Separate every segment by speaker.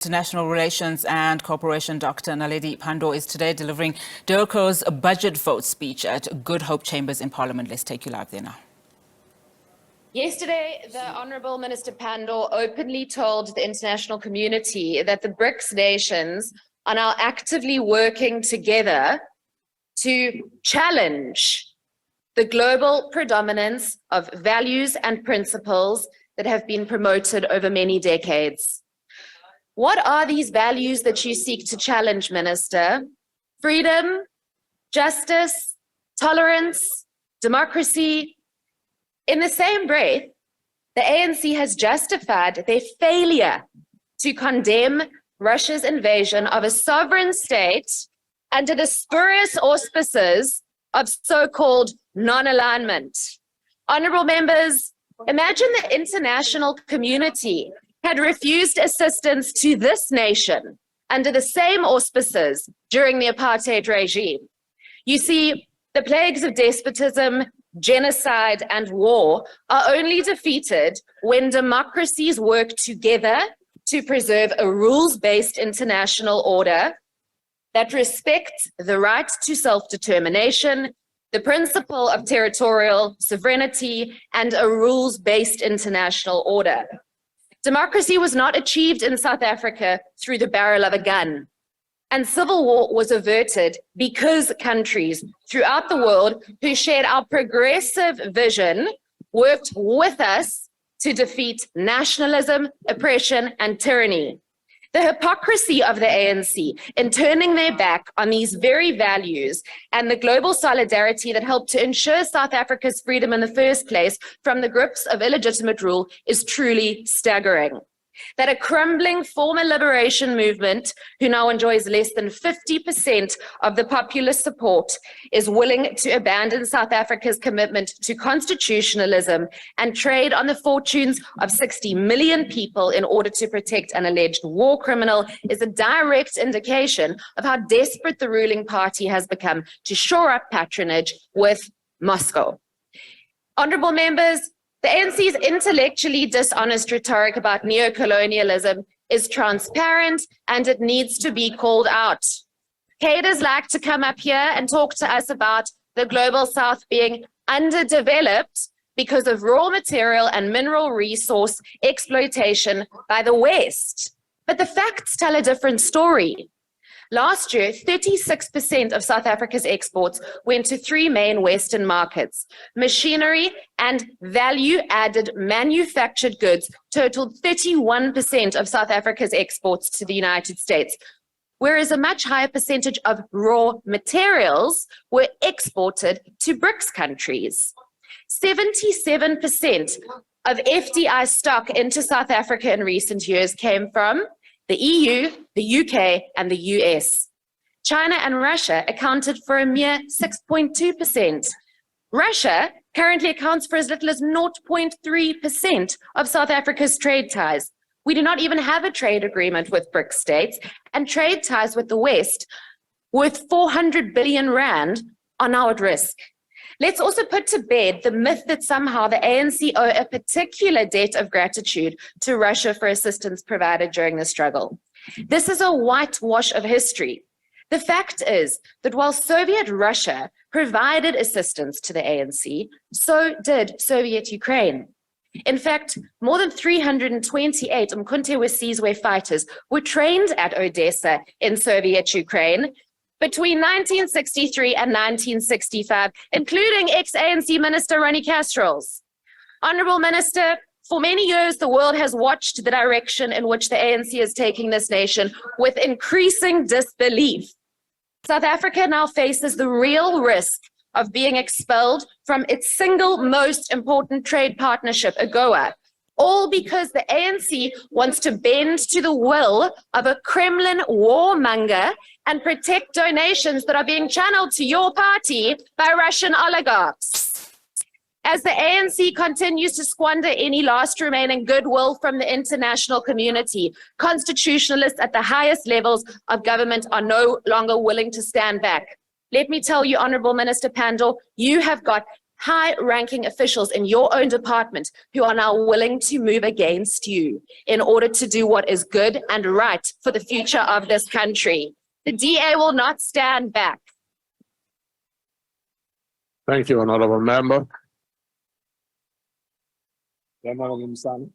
Speaker 1: International Relations and Cooperation Dr. Naledi Pandor is today delivering DIRCO's budget vote speech at Good Hope Chambers in Parliament. Let's take you live there now.
Speaker 2: Yesterday, the Honourable Minister Pandor openly told the international community that the BRICS nations are now actively working together to challenge the global predominance of values and principles that have been promoted over many decades. What are these values that you seek to challenge, Minister? Freedom, justice, tolerance, democracy. In the same breath, the ANC has justified their failure to condemn Russia's invasion of a sovereign state under the spurious auspices of so-called non-alignment. Honourable members, imagine the international community had refused assistance to this nation under the same auspices during the apartheid regime. You see, the plagues of despotism, genocide, and war are only defeated when democracies work together to preserve a rules-based international order that respects the right to self-determination, the principle of territorial sovereignty, and a rules-based international order. Democracy was not achieved in South Africa through the barrel of a gun, and civil war was averted because countries throughout the world who shared our progressive vision worked with us to defeat nationalism, oppression, and tyranny. The hypocrisy of the ANC in turning their back on these very values and the global solidarity that helped to ensure South Africa's freedom in the first place from the grips of illegitimate rule is truly staggering. That a crumbling former liberation movement, who now enjoys less than 50% of the populist support, is willing to abandon South Africa's commitment to constitutionalism and trade on the fortunes of 60 million people in order to protect an alleged war criminal is a direct indication of how desperate the ruling party has become to shore up patronage with Moscow. Honourable members, the ANC's intellectually dishonest rhetoric about neocolonialism is transparent and it needs to be called out. Cadres like to come up here and talk to us about the global south being underdeveloped because of raw material and mineral resource exploitation by the West. But the facts tell a different story. Last year, 36% of South Africa's exports went to three main Western markets. Machinery and value-added manufactured goods totaled 31% of South Africa's exports to the United States, whereas a much higher percentage of raw materials were exported to BRICS countries. 77% of FDI stock into South Africa in recent years came from the EU, the UK, and the US. China and Russia accounted for a mere 6.2%. Russia currently accounts for as little as 0.3% of South Africa's trade ties. We do not even have a trade agreement with BRICS states, and trade ties with the West worth 400 billion rand are now at risk. Let's also put to bed the myth that somehow the ANC owe a particular debt of gratitude to Russia for assistance provided during the struggle. This is a whitewash of history. The fact is that while Soviet Russia provided assistance to the ANC, so did Soviet Ukraine. In fact, more than 328 Umkhonto-we-Sizwe fighters were trained at Odessa in Soviet Ukraine between 1963 and 1965, including ex-ANC Minister Ronnie Kasrils. Honourable Minister, for many years, the world has watched the direction in which the ANC is taking this nation with increasing disbelief. South Africa now faces the real risk of being expelled from its single most important trade partnership, AGOA, all because the ANC wants to bend to the will of a Kremlin warmonger and protect donations that are being channeled to your party by Russian oligarchs. As the ANC continues to squander any last remaining goodwill from the international community, constitutionalists at the highest levels of government are no longer willing to stand back. Let me tell you, Honourable Minister Pandor, you have got high-ranking officials in your own department who are now willing to move against you in order to do what is good and right for the future of this country. The DA will not stand back.
Speaker 3: Thank you, Honorable Member. Honorable Msana.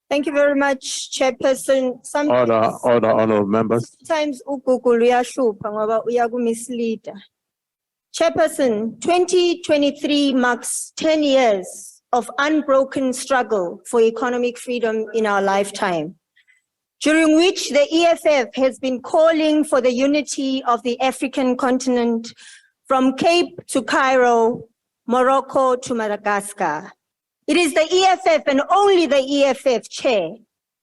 Speaker 4: Thank you very much, Chairperson.
Speaker 3: Order, honorable members.
Speaker 4: Sometimes uGoogle uyahlupha ngoba uyakumislead. Chairperson, 2023 marks 10 years of unbroken struggle for economic freedom in our lifetime, during which the EFF has been calling for the unity of the African continent from Cape to Cairo, Morocco to Madagascar. It is the EFF and only the EFF chair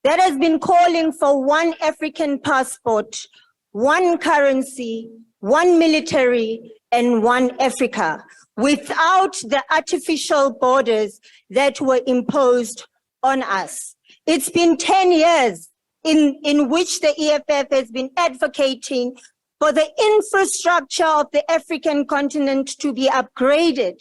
Speaker 4: that has been calling for one African passport, one currency, one military, and one Africa, without the artificial borders that were imposed on us. It's been 10 years in which the EFF has been advocating for the infrastructure of the African continent to be upgraded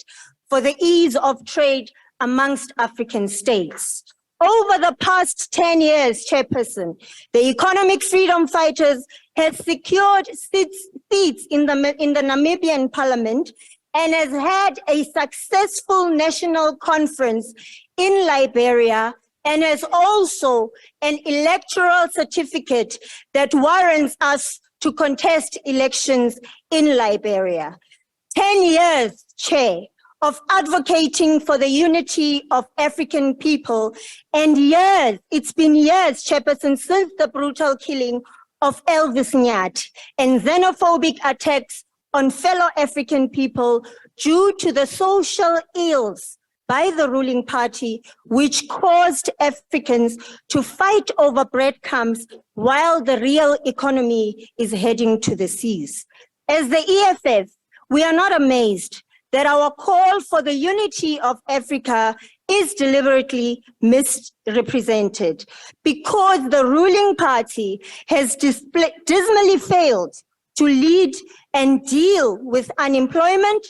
Speaker 4: for the ease of trade amongst African states. Over the past 10 years, Chairperson, the economic freedom fighters have secured seats in the Namibian parliament and has had a successful national conference in Liberia and has also an electoral certificate that warrants us to contest elections in Liberia. 10 years, Chair, of advocating for the unity of African people, and years, it's been years, Chairperson, since the brutal killing of Elvis Nyati and xenophobic attacks on fellow African people due to the social ills by the ruling party, which caused Africans to fight over breadcrumbs while the real economy is heading to the seas. As the EFF, we are not amazed that our call for the unity of Africa is deliberately misrepresented because the ruling party has dismally failed to lead and deal with unemployment,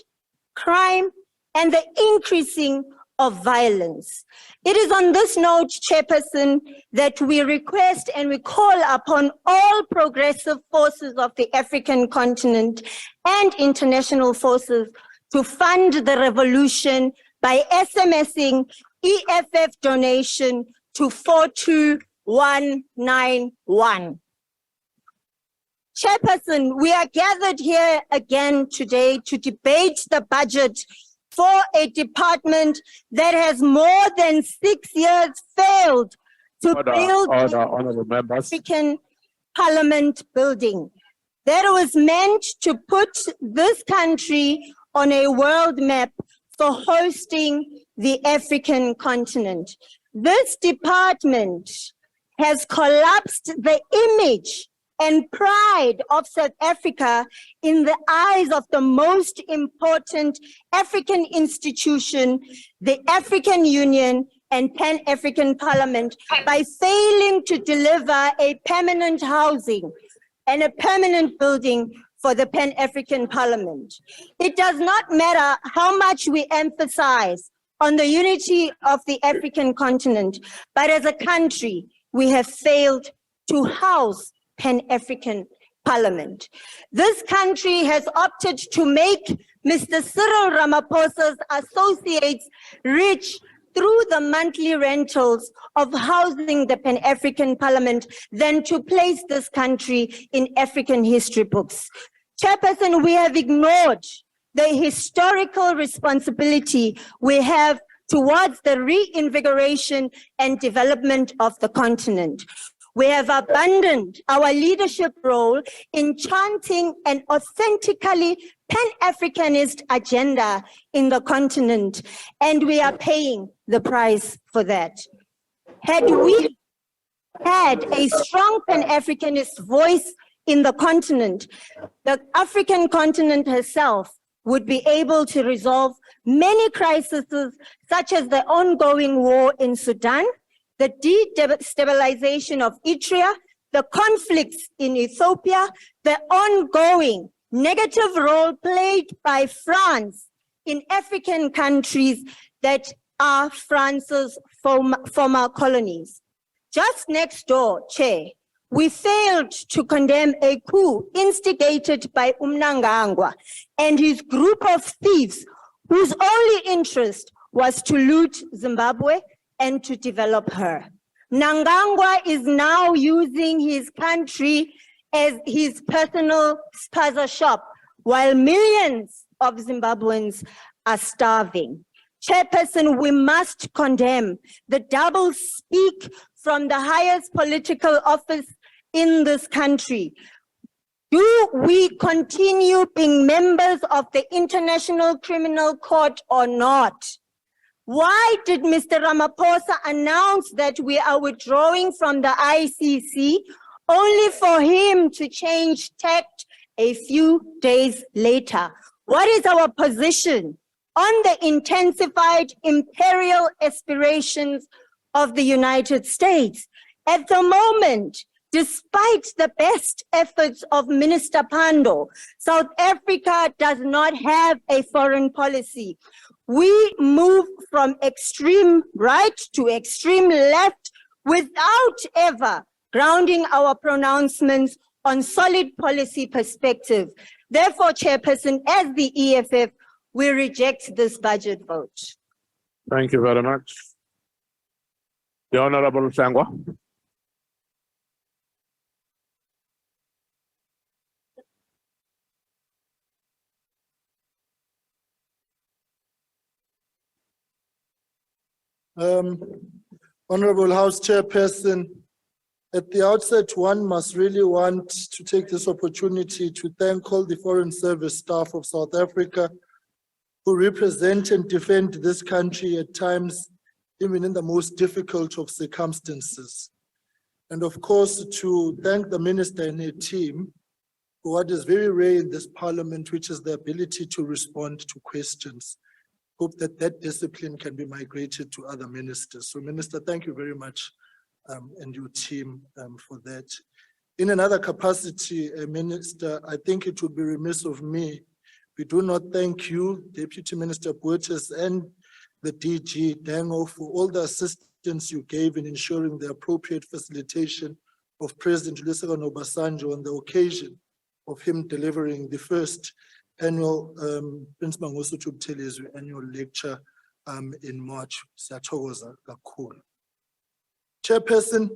Speaker 4: crime, and the increasing of violence. It is on this note, Chairperson, that we request and we call upon all progressive forces of the African continent and international forces to fund the revolution by SMSing EFF donation to 42191. Chairperson, we are gathered here again today to debate the budget for a department that has more than 6 years failed to build the African Parliament building that was meant to put this country on a world map for hosting the African continent. This department has collapsed the image and pride of South Africa in the eyes of the most important African institution, the African Union and Pan-African Parliament, by failing to deliver a permanent housing and a permanent building for the Pan-African Parliament. It does not matter how much we emphasize on the unity of the African continent, but as a country, we have failed to house Pan-African Parliament. This country has opted to make Mr. Cyril Ramaphosa's associates rich through the monthly rentals of housing the Pan-African Parliament than to place this country in African history books. Chairperson, we have ignored the historical responsibility we have towards the reinvigoration and development of the continent. We have abandoned our leadership role in chanting an authentically Pan-Africanist agenda in the continent, and we are paying the price for that. Had we had a strong Pan-Africanist voice in the continent, the African continent herself would be able to resolve many crises such as the ongoing war in Sudan the destabilization of Eritrea, the conflicts in Ethiopia, the ongoing negative role played by France in African countries that are France's former colonies. Just next door, Chair, we failed to condemn a coup instigated by Mnangagwa and his group of thieves whose only interest was to loot Zimbabwe and to develop her. Mnangagwa is now using his country as his personal spaza shop, while millions of Zimbabweans are starving. Chairperson, we must condemn the double speak from the highest political office in this country. Do we continue being members of the International Criminal Court or not? Why did Mr. Ramaphosa announce that we are withdrawing from the ICC only for him to change tact a few days later? What is our position on the intensified imperial aspirations of the United States? At the moment, despite the best efforts of Minister Pandor, South Africa does not have a foreign policy. We move from extreme right to extreme left without ever grounding our pronouncements on solid policy perspective. Therefore, Chairperson, as the EFF, we reject this budget vote.
Speaker 3: Thank you very much. The Honorable Sangwa.
Speaker 5: Honorable House Chairperson, at the outset, one must really want to take this opportunity to thank all the Foreign Service staff of South Africa who represent and defend this country at times, even in the most difficult of circumstances. And of course, to thank the Minister and her team for what is very rare in this Parliament, which is the ability to respond to questions. Hope that that discipline can be migrated to other ministers. So Minister, thank you very much and your team for that. In another capacity, Minister, I think it would be remiss of me. We do not thank you, Deputy Minister Boetes and the DG Dango for all the assistance you gave in ensuring the appropriate facilitation of President Olusegun Obasanjo on the occasion of him delivering the first annual Prince Mangosuthu Buthelezi annual lecture in March. Siyathokoza kakhulu. Chairperson,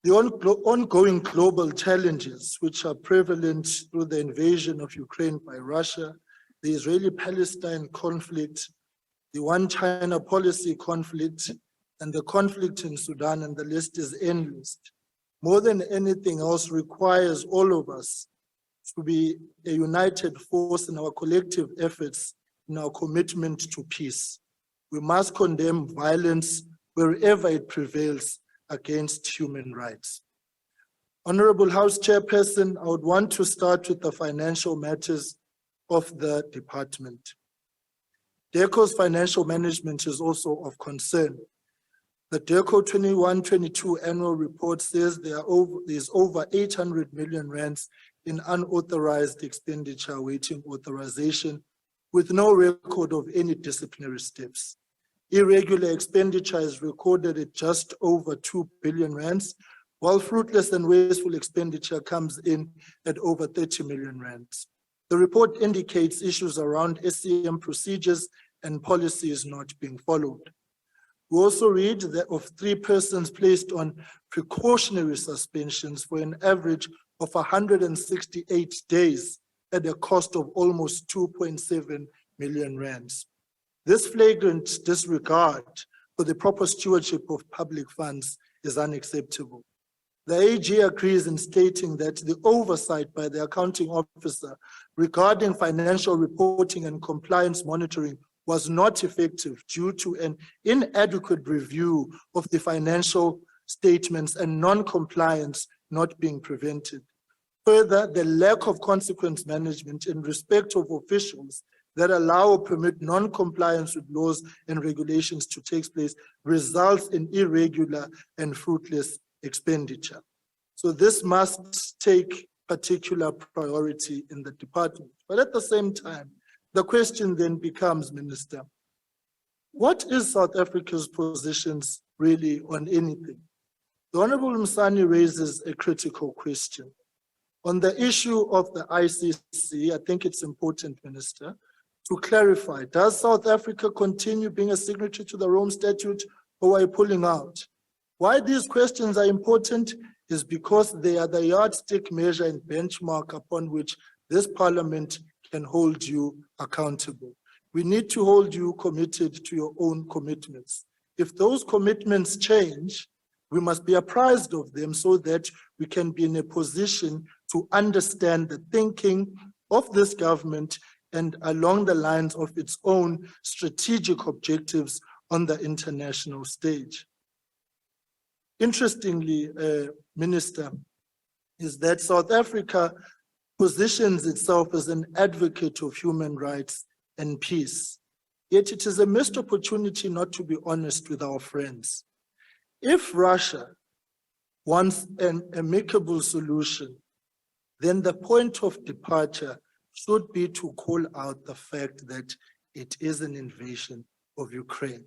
Speaker 5: the ongoing global challenges which are prevalent through the invasion of Ukraine by Russia, the Israeli-Palestine conflict, the One China policy conflict, and the conflict in Sudan, and the list is endless. More than anything else, requires all of us to be a united force in our collective efforts, in our commitment to peace. We must condemn violence wherever it prevails against human rights. Honorable House Chairperson, I would want to start with the financial matters of the department. DIRCO's financial management is also of concern. The DIRCO 21-22 annual report says there is over 800 million rands in unauthorized expenditure awaiting authorization with no record of any disciplinary steps. Irregular expenditure is recorded at just over 2 billion rands, while fruitless and wasteful expenditure comes in at over 30 million rands. The report indicates issues around SCM procedures and policies not being followed. We also read that of 3 persons placed on precautionary suspensions for an average of 168 days at a cost of almost 2.7 million rands. This flagrant disregard for the proper stewardship of public funds is unacceptable. The AG agrees in stating that the oversight by the accounting officer regarding financial reporting and compliance monitoring was not effective due to an inadequate review of the financial statements and non-compliance not being prevented. Further, the lack of consequence management in respect of officials that allow or permit non-compliance with laws and regulations to take place results in irregular and fruitless expenditure. So this must take particular priority in the department. But at the same time, the question then becomes, Minister, what is South Africa's positions really on anything? The Honorable Msani raises a critical question. On the issue of the ICC, I think it's important, Minister, to clarify, does South Africa continue being a signatory to the Rome Statute, or are you pulling out? Why these questions are important is because they are the yardstick measure and benchmark upon which this Parliament can hold you accountable. We need to hold you committed to your own commitments. If those commitments change, we must be apprised of them so that we can be in a position to understand the thinking of this government and along the lines of its own strategic objectives on the international stage. Interestingly, Minister, is that South Africa positions itself as an advocate of human rights and peace. Yet it is a missed opportunity not to be honest with our friends. If Russia wants an amicable solution, then the point of departure should be to call out the fact that it is an invasion of Ukraine.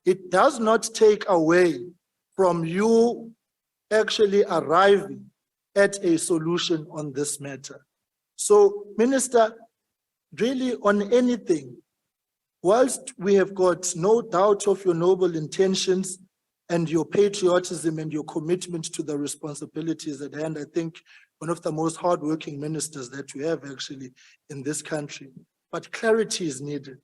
Speaker 5: It does not take away from you actually arriving at a solution on this matter. So, Minister, really on anything, whilst we have got no doubt of your noble intentions and your patriotism and your commitment to the responsibilities at hand, I think one of the most hardworking ministers that we have actually in this country. But clarity is needed.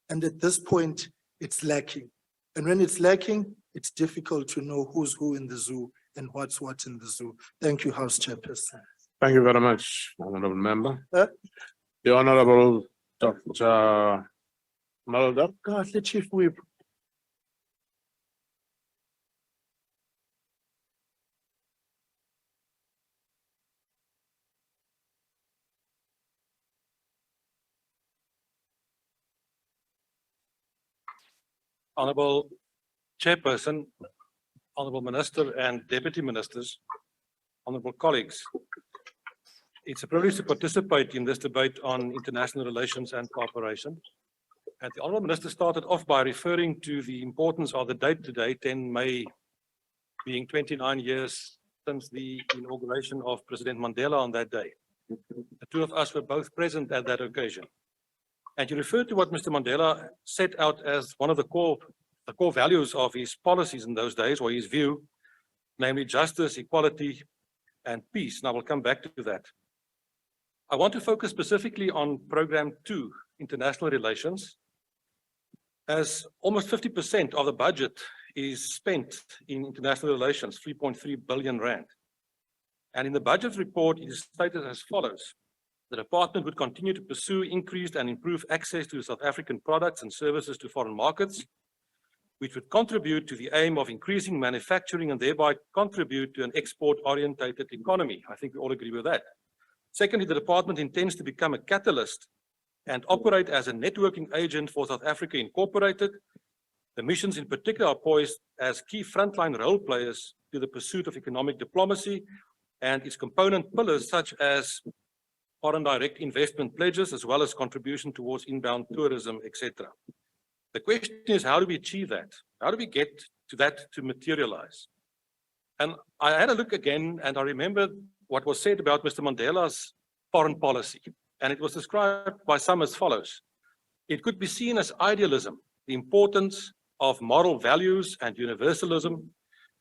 Speaker 5: And at this point, it's lacking. And when it's lacking, it's difficult to know who's who in the zoo and what's what in the zoo. Thank you, House Chairperson.
Speaker 3: Thank you very much, Honorable Member. The Honorable Dr. Mulder.
Speaker 5: God, the Chief Whip.
Speaker 6: Honorable Chairperson, Honorable Minister and Deputy Ministers, Honorable colleagues, it's a privilege to participate in this debate on international relations and cooperation. And the Honorable Minister started off by referring to the importance of the date today, 10 May, being 29 years since the inauguration of President Mandela on that day. The two of us were both present at that occasion. And you referred to what Mr. Mandela set out as one of the core values of his policies in those days, or his view, namely justice, equality, and peace. And I will come back to that. I want to focus specifically on Program 2, International Relations, as almost 50% of the budget is spent in international relations, 3.3 billion rand. And in the budget report, it is stated as follows. The department would continue to pursue increased and improved access to South African products and services to foreign markets, which would contribute to the aim of increasing manufacturing and thereby contribute to an export-orientated economy. I think we all agree with that. Secondly, the department intends to become a catalyst and operate as a networking agent for South Africa Incorporated. The missions in particular are poised as key frontline role players to the pursuit of economic diplomacy and its component pillars such as foreign direct investment pledges, as well as contribution towards inbound tourism, etc. The question is, how do we achieve that? How do we get to that to materialize? And I had a look again, and I remember what was said about Mr. Mandela's foreign policy. And it was described by some as follows. It could be seen as idealism, the importance of moral values and universalism.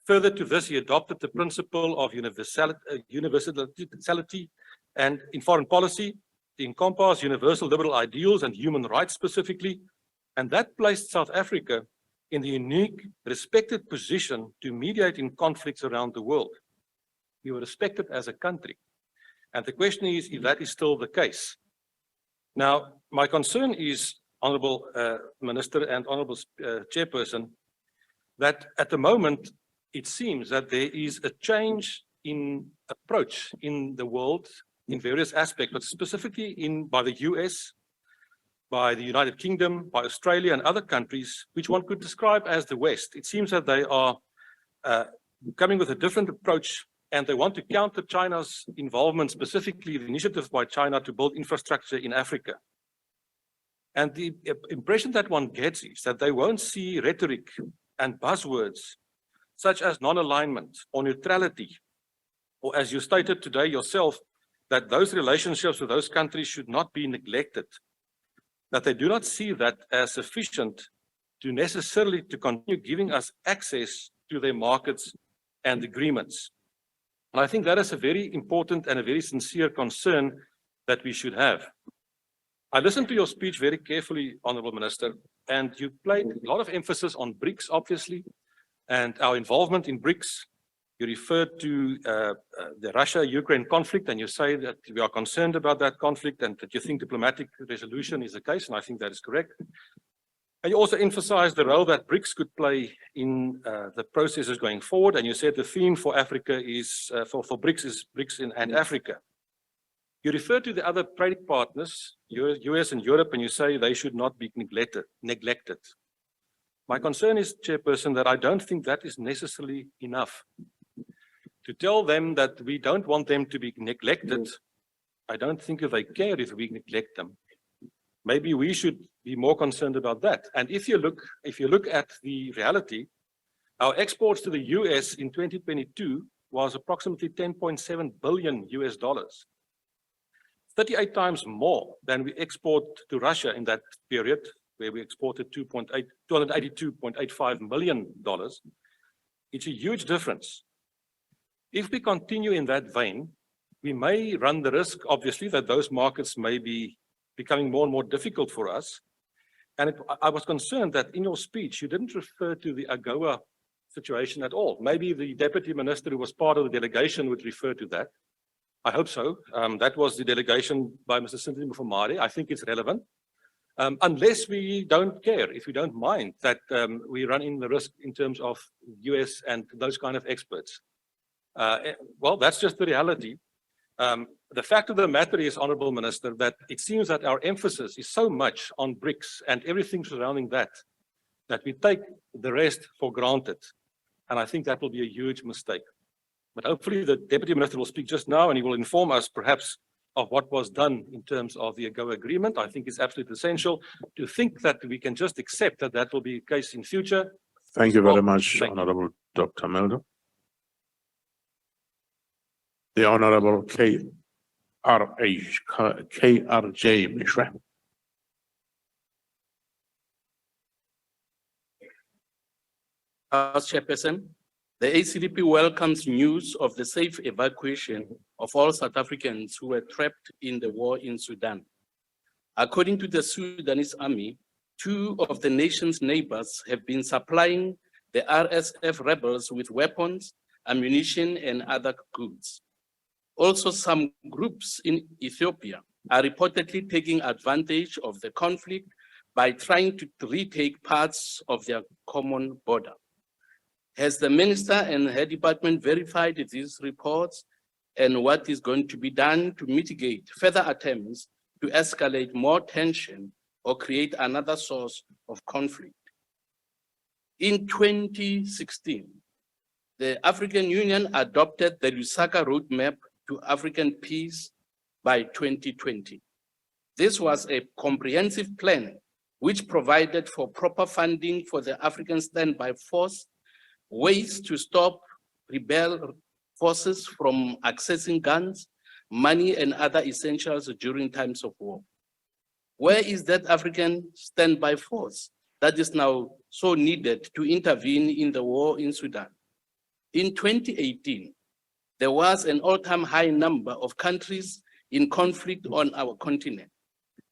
Speaker 6: Further to this, he adopted the principle of universality, and in foreign policy, he encompassed universal liberal ideals and human rights specifically, and that placed South Africa in the unique, respected position to mediate in conflicts around the world. We were respected as a country. And the question is if that is still the case. Now, my concern is, Honorable Minister and Honorable Chairperson, that at the moment, it seems that there is a change in approach in the world in various aspects, but specifically by the US, by the United Kingdom, by Australia and other countries, which one could describe as the West. It seems that they are coming with a different approach, and they want to counter China's involvement, specifically the initiatives by China to build infrastructure in Africa. And the impression that one gets is that they won't see rhetoric and buzzwords such as non-alignment or neutrality, or as you stated today yourself, that those relationships with those countries should not be neglected, that they do not see that as sufficient to necessarily to continue giving us access to their markets and agreements. And I think that is a very important and a very sincere concern that we should have. I listened to your speech very carefully, Honourable Minister, and you played a lot of emphasis on BRICS, obviously, and our involvement in BRICS. You referred to the Russia-Ukraine conflict, and you say that we are concerned about that conflict and that you think diplomatic resolution is the case, and I think that is correct. And you also emphasized the role that BRICS could play in the processes going forward, and you said the theme for Africa is, for BRICS is BRICS and Africa. You refer to the other trading partners, US and Europe, and you say they should not be neglected. My concern is, Chairperson, that I don't think that is necessarily enough. To tell them that we don't want them to be neglected, I don't think if they care if we neglect them. Maybe we should be more concerned about that. And if you look at the reality, our exports to the US in 2022 was approximately $10.7 billion US. 38 times more than we export to Russia in that period, where we exported $282.85 million. It's a huge difference. If we continue in that vein, we may run the risk, obviously, that those markets may be becoming more and more difficult for us. And I was concerned that in your speech, you didn't refer to the AGOA situation at all. Maybe the Deputy Minister who was part of the delegation would refer to that. I hope so. That was the delegation by Mr. Cynthia Mufamadi. I think it's relevant. Unless we don't care, if we don't mind that we run in the risk in terms of US and those kind of experts. Well, that's just the reality. The fact of the matter is, Honourable Minister, that it seems that our emphasis is so much on BRICS and everything surrounding that, that we take the rest for granted. And I think that will be a huge mistake. But hopefully the Deputy Minister will speak just now and he will inform us perhaps of what was done in terms of the AGOA agreement. I think it's absolutely essential to think that we can just accept that that will be the case in future.
Speaker 3: Thank you very much, Honourable Dr. Meldo. The Honourable KRJ Mishra.
Speaker 7: As Chairperson, the ACDP welcomes news of the safe evacuation of all South Africans who were trapped in the war in Sudan. According to the Sudanese army, 2 of the nation's neighbors have been supplying the RSF rebels with weapons, ammunition, and other goods. Also, some groups in Ethiopia are reportedly taking advantage of the conflict by trying to retake parts of their common border. Has the minister and her department verified these reports, and what is going to be done to mitigate further attempts to escalate more tension or create another source of conflict? In 2016, the African Union adopted the Lusaka Roadmap to African Peace by 2020. This was a comprehensive plan which provided for proper funding for the African Standby Force, ways to stop rebel forces from accessing guns, money, and other essentials during times of war. Where is that African Standby Force that is now so needed to intervene in the war in Sudan? In 2018, there was an all-time high number of countries in conflict on our continent.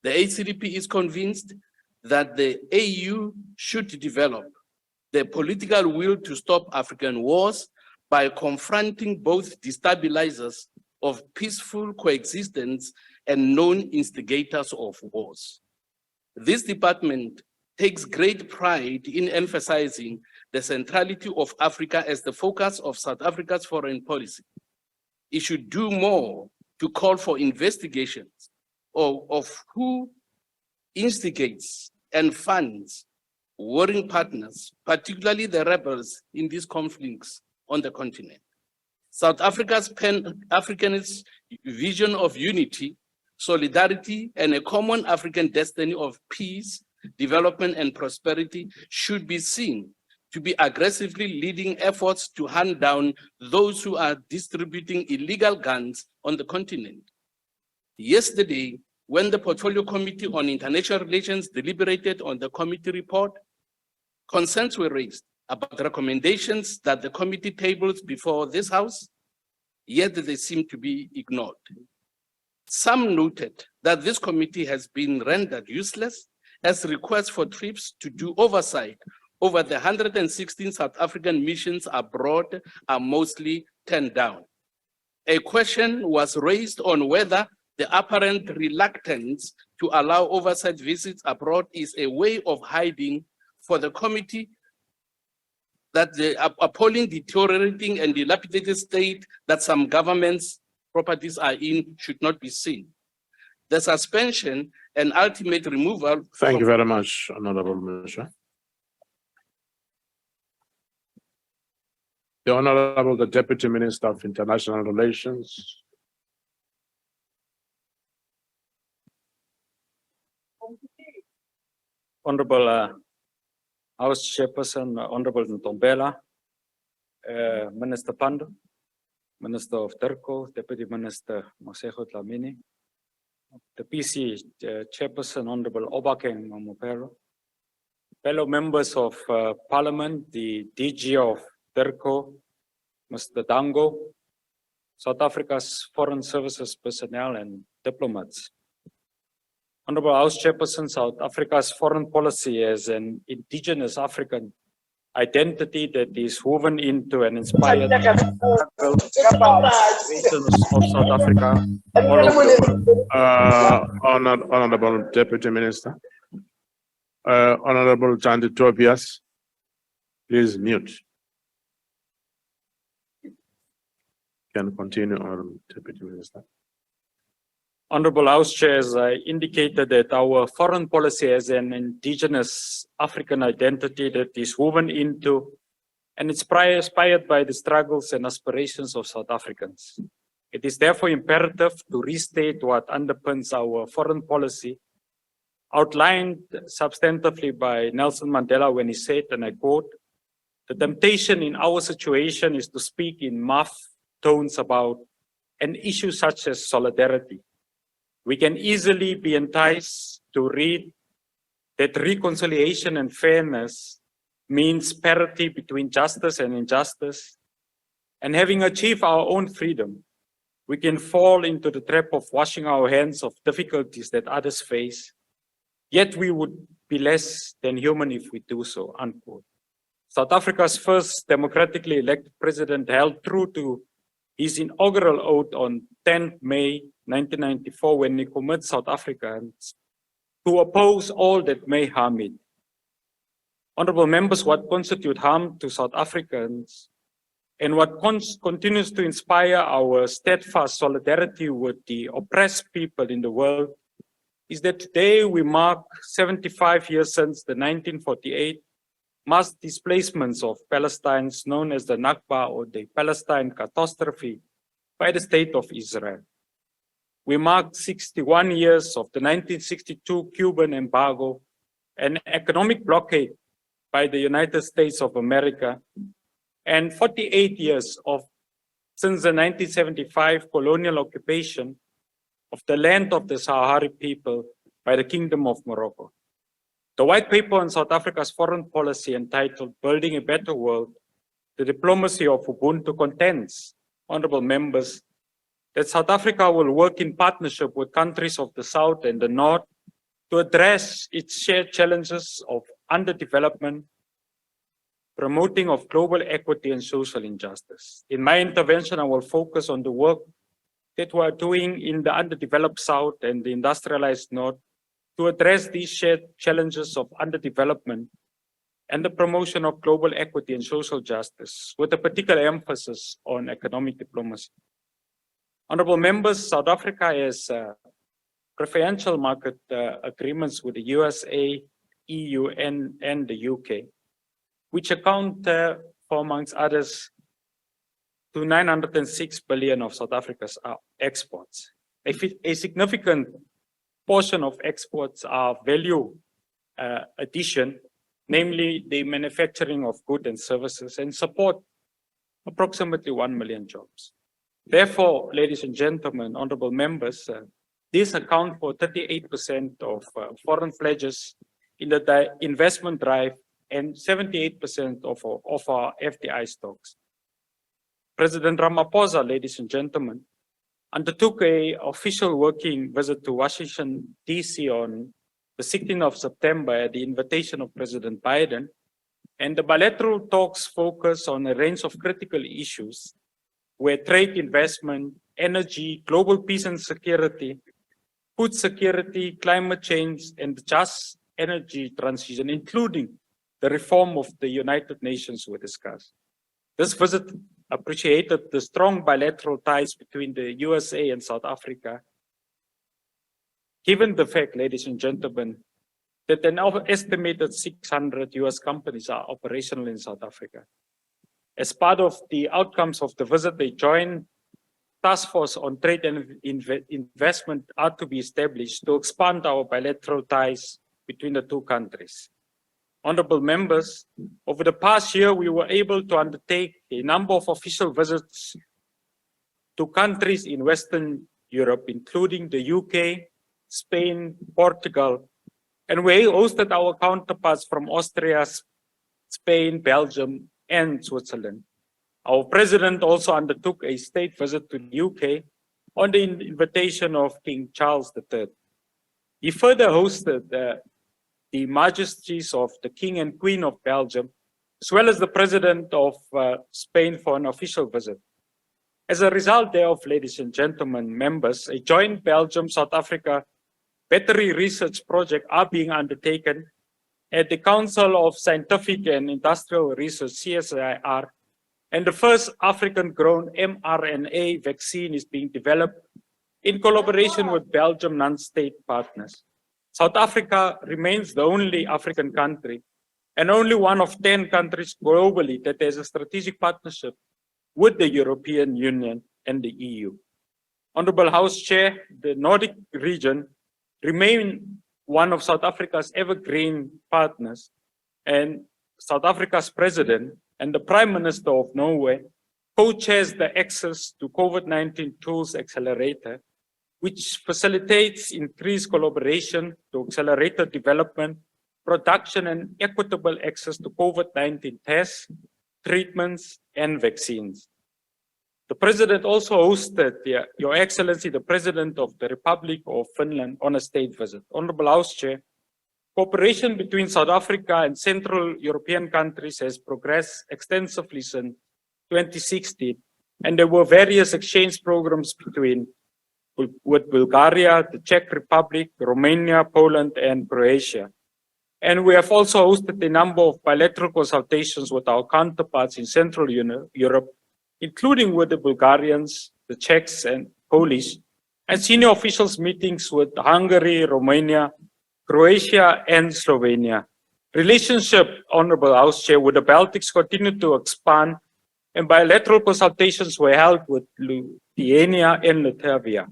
Speaker 7: The ACDP is convinced that the AU should develop the political will to stop African wars by confronting both destabilizers of peaceful coexistence and known instigators of wars. This department takes great pride in emphasizing the centrality of Africa as the focus of South Africa's foreign policy. It should do more to call for investigations of who instigates and funds warring partners, particularly the rebels in these conflicts on the continent. South Africa's Pan-Africanist vision of unity, solidarity, and a common African destiny of peace, development, and prosperity should be seen to be aggressively leading efforts to hunt down those who are distributing illegal guns on the continent. Yesterday, when the Portfolio Committee on International Relations deliberated on the committee report, concerns were raised about recommendations that the committee tables before this House, yet they seem to be ignored. Some noted that this committee has been rendered useless as requests for trips to do oversight over the 116 South African missions abroad are mostly turned down. A question was raised on whether the apparent reluctance to allow oversight visits abroad is a way of hiding for the committee that the appalling, deteriorating, and dilapidated state that some governments' properties are in should not be seen. The suspension and ultimate removal.
Speaker 3: Thank you very much, Honorable Minister. The Honorable, the Deputy Minister of International Relations.
Speaker 8: Honorable House Chairperson, Honorable Ntombela, Minister Pandor, Minister of DIRCO, Deputy Minister Mosego Dlamini, the PC Chairperson, Honorable Obakeng Mamupelo, fellow members of Parliament, the DG of DIRCO, Mr. Dango, South Africa's Foreign Services personnel and diplomats. Honorable House Chairperson, South Africa's foreign policy as an indigenous African identity that is woven into and inspired by regions of South Africa all over the world.
Speaker 3: Honorable Deputy Minister. Honorable Tandi Tobias, please mute. Can continue, Honorable Deputy Minister.
Speaker 8: Honorable House Chairs, I indicated that our foreign policy as an indigenous African identity that is woven into and inspired by the struggles and aspirations of South Africans. It is therefore imperative to restate what underpins our foreign policy, outlined substantively by Nelson Mandela when he said, and I quote, "The temptation in our situation is to speak in muffled tones about an issue such as solidarity. We can easily be enticed to read that reconciliation and fairness means parity between justice and injustice. And having achieved our own freedom, we can fall into the trap of washing our hands of difficulties that others face. Yet we would be less than human if we do so," unquote. South Africa's first democratically elected president held true to his inaugural oath on 10 May 1994 when he commits South Africans to oppose all that may harm it. Honorable members, what constitutes harm to South Africans and what continues to inspire our steadfast solidarity with the oppressed people in the world is that today we mark 75 years since the 1948 mass displacements of Palestinians known as the Nakba or the Palestine catastrophe by the State of Israel. We marked 61 years of the 1962 Cuban embargo, an economic blockade by the United States of America, and 48 years since the 1975 colonial occupation of the land of the Sahrawi people by the Kingdom of Morocco. The white paper on South Africa's foreign policy entitled Building a Better World, the Diplomacy of Ubuntu contends, honorable members, that South Africa will work in partnership with countries of the South and the North to address its shared challenges of underdevelopment, promoting of global equity and social injustice. In my intervention, I will focus on the work that we are doing in the underdeveloped South and the industrialized North to address these shared challenges of underdevelopment and the promotion of global equity and social justice, with a particular emphasis on economic diplomacy. Honorable members, South Africa has preferential market agreements with the USA, EU, and the UK, which account for, amongst others, to 906 billion of South Africa's exports. A significant portion of exports are value addition, namely the manufacturing of goods and services, and support approximately 1 million jobs. Therefore, ladies and gentlemen, honorable members, these account for 38% of foreign pledges in the investment drive and 78% of our FDI stocks. President Ramaphosa, ladies and gentlemen, undertook an official working visit to Washington, D.C. on the 16th of September at the invitation of President Biden, and the bilateral talks focus on a range of critical issues where trade, investment, energy, global peace and security, food security, climate change, and just energy transition, including the reform of the United Nations, were discussed. This visit appreciated the strong bilateral ties between the USA and South Africa, given the fact, ladies and gentlemen, that an estimated 600 US companies are operational in South Africa. As part of the outcomes of the visit, a joint task force on trade and investment are to be established to expand our bilateral ties between the two countries. Honorable members, over the past year, we were able to undertake a number of official visits to countries in Western Europe, including the UK, Spain, Portugal, and we hosted our counterparts from Austria, Spain, Belgium, and Switzerland. Our president also undertook a state visit to the UK on the invitation of King Charles III. He further hosted the Majesties of the King and Queen of Belgium, as well as the President of Spain for an official visit. As a result thereof, ladies and gentlemen, members, a joint Belgium-South Africa battery research project are being undertaken at the Council of Scientific and Industrial Research, CSIR, and the first African-grown mRNA vaccine is being developed in collaboration with Belgium non-state partners. South Africa remains the only African country and only one of 10 countries globally that has a strategic partnership with the European Union and the EU. Honorable House Chair, the Nordic region remains one of South Africa's evergreen partners, and South Africa's president and the Prime Minister of Norway co-chairs the Access to COVID-19 Tools Accelerator, which facilitates increased collaboration to accelerate the development, production, and equitable access to COVID-19 tests, treatments, and vaccines. The President also hosted Your Excellency, the President of the Republic of Finland, on a state visit. Honorable House Chair, cooperation between South Africa and Central European countries has progressed extensively since 2016, and there were various exchange programs with Bulgaria, the Czech Republic, Romania, Poland, and Croatia. And we have also hosted a number of bilateral consultations with our counterparts in Central Europe, including with the Bulgarians, the Czechs, and Polish, and senior officials meetings with Hungary, Romania, Croatia, and Slovenia. Relationship, Honorable House Chair, with the Baltics continued to expand, and bilateral consultations were held with Lithuania and Latvia.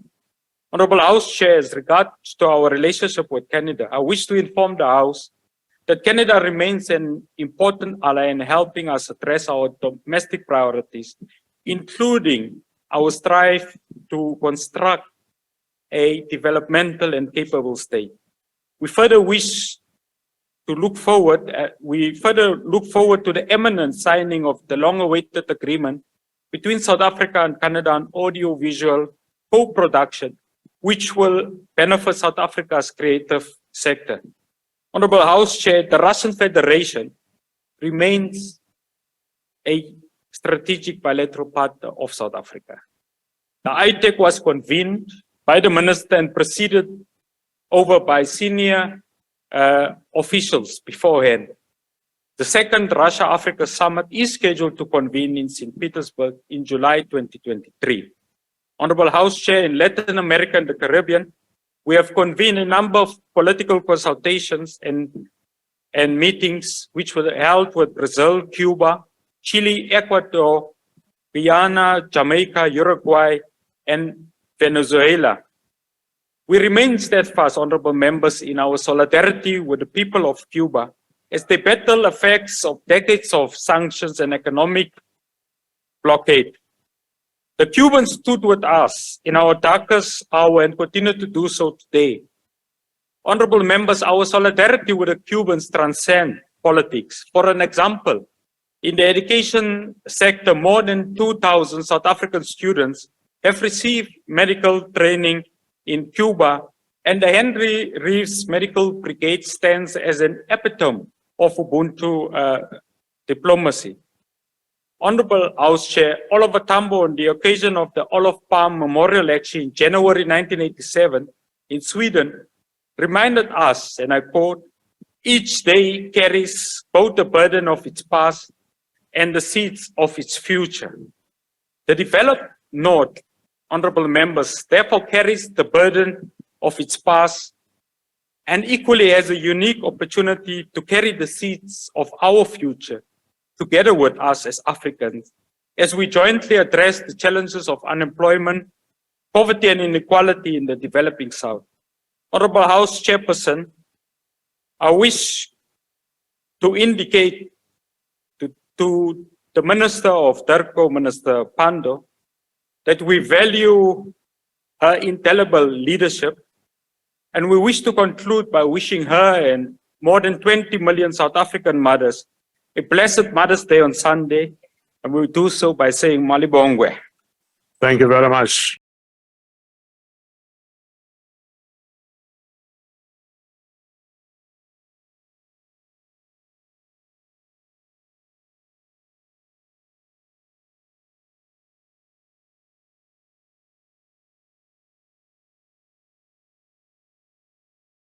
Speaker 8: Honorable House Chair, as regards to our relationship with Canada, I wish to inform the House that Canada remains an important ally in helping us address our domestic priorities, including our strive to construct a developmental and capable state. We further look forward to the imminent signing of the long-awaited agreement between South Africa and Canada on audiovisual co-production, which will benefit South Africa's creative sector. Honorable House Chair, the Russian Federation remains a strategic bilateral partner of South Africa. The ITEC was convened by the Minister and presided over by senior officials beforehand. The second Russia-Africa Summit is scheduled to convene in St. Petersburg in July 2023. Honorable House Chair, in Latin America and the Caribbean, We have convened a number of political consultations and meetings which were held with Brazil, Cuba, Chile, Ecuador, Guyana, Jamaica, Uruguay, and Venezuela. We remain steadfast, honorable members, in our solidarity with the people of Cuba as they battle effects of decades of sanctions and economic blockade. The Cubans stood with us in our darkest hour and continue to do so today. Honorable members, our solidarity with the Cubans transcends politics. For an example, in the education sector, more than 2,000 South African students have received medical training in Cuba, and the Henry Reeves Medical Brigade stands as an epitome of Ubuntu diplomacy. Honorable House Chair Oliver Tambo, on the occasion of the Olof Palme Memorial Lecture in January 1987 in Sweden, reminded us, and I quote, "Each day carries both the burden of its past and the seeds of its future." The developed North, honorable members, therefore carries the burden of its past and equally has a unique opportunity to carry the seeds of our future together with us as Africans, as we jointly address the challenges of unemployment, poverty and inequality in the developing South. Honorable House Chairperson, I wish to indicate to the Minister of DIRCO, Minister Pandor, that we value her indelible leadership, and we wish to conclude by wishing her and more than 20 million South African mothers a blessed Mother's Day on Sunday, and we will do so by saying Malibongwe.
Speaker 3: Thank you very much.